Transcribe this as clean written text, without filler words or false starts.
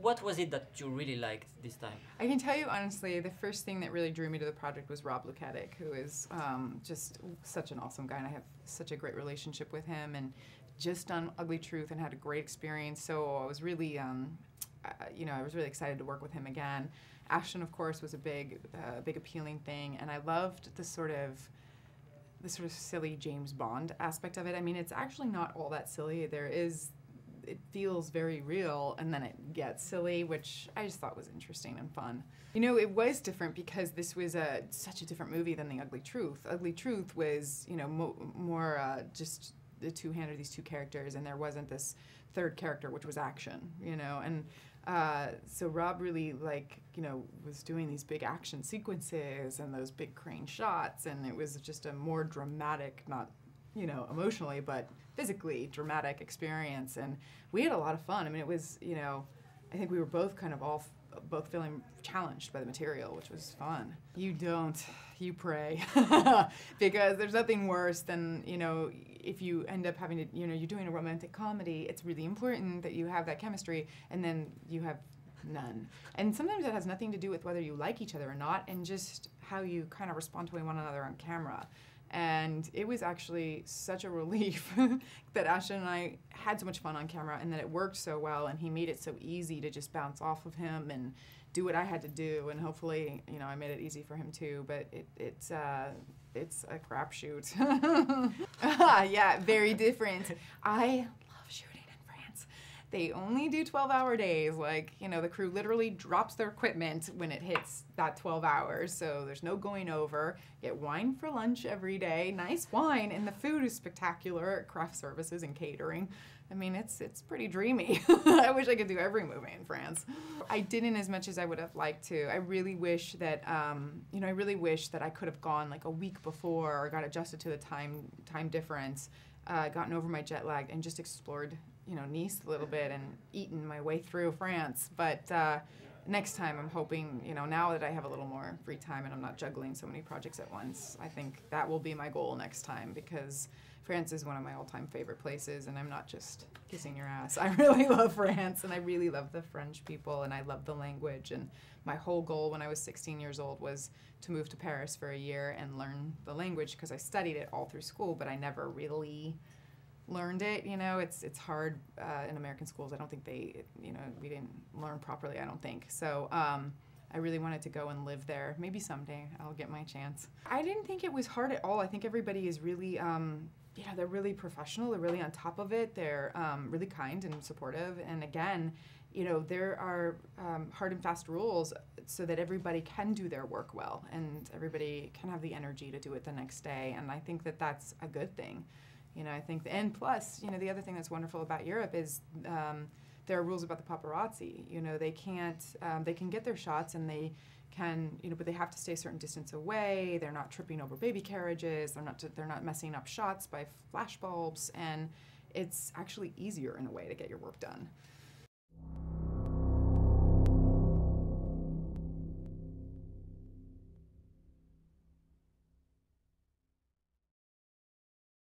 What was it that you really liked this time? I can tell you honestly, the first thing that really drew me to the project was Rob Luketic, who is just such an awesome guy, and I have such a great relationship with him, and just done Ugly Truth and had a great experience. So I was really, you know, I was really excited to work with him again. Ashton, of course, was a big appealing thing, and I loved the sort of silly James Bond aspect of it. I mean, it's actually not all that silly. It feels very real, and then it gets silly, which I just thought was interesting and fun. You know, it was different because this was such a different movie than The Ugly Truth. Ugly Truth was, you know, more just the these two characters, and there wasn't this third character, which was action, you know, and so Rob really, like, you know, was doing these big action sequences and those big crane shots, and it was just a more dramatic, not, you know, emotionally, but physically dramatic experience, and we had a lot of fun. I mean, it was, you know, I think we were both kind of both feeling challenged by the material, which was fun. You don't, you pray, because there's nothing worse than, you know, if you end up having to, you know, you're doing a romantic comedy, it's really important that you have that chemistry, and then you have none. And sometimes that has nothing to do with whether you like each other or not, and just how you kind of respond to one another on camera. And it was actually such a relief that Ashton and I had so much fun on camera, and that it worked so well, and he made it so easy to just bounce off of him and do what I had to do, and hopefully, you know, I made it easy for him too, but it's a crapshoot. Yeah, very different. I love shooting in France. They only do 12-hour days. Like, you know, the crew literally drops their equipment when it hits that 12 hours, so there's no going over. Get wine for lunch every day, nice wine, and the food is spectacular at craft services and catering. I mean, it's pretty dreamy. I wish I could do every movie in France. I didn't as much as I would have liked to. I really wish that, you know, I really wish that I could have gone like a week before, or got adjusted to the time difference, gotten over my jet lag, and just explored, you know, Nice a little bit and eaten my way through France. But next time I'm hoping, you know, now that I have a little more free time and I'm not juggling so many projects at once, I think that will be my goal next time, because France is one of my all-time favorite places, and I'm not just kissing your ass. I really love France, and I really love the French people, and I love the language, and my whole goal when I was 16 years old was to move to Paris for a year and learn the language, because I studied it all through school, but I never really learned it. You know, it's hard in American schools. I don't think they, you know, we didn't learn properly, I don't think. So I really wanted to go and live there. Maybe someday I'll get my chance. I didn't think it was hard at all. I think everybody is really, you know, they're really professional. They're really on top of it. They're really kind and supportive. And again, you know, there are hard and fast rules so that everybody can do their work well, and everybody can have the energy to do it the next day. And I think that that's a good thing. You know, I think, and plus, you know, the other thing that's wonderful about Europe is there are rules about the paparazzi. You know, they can't, they can get their shots, and they can, you know, but they have to stay a certain distance away. They're not tripping over baby carriages. They're not messing up shots by flash bulbs, and it's actually easier in a way to get your work done.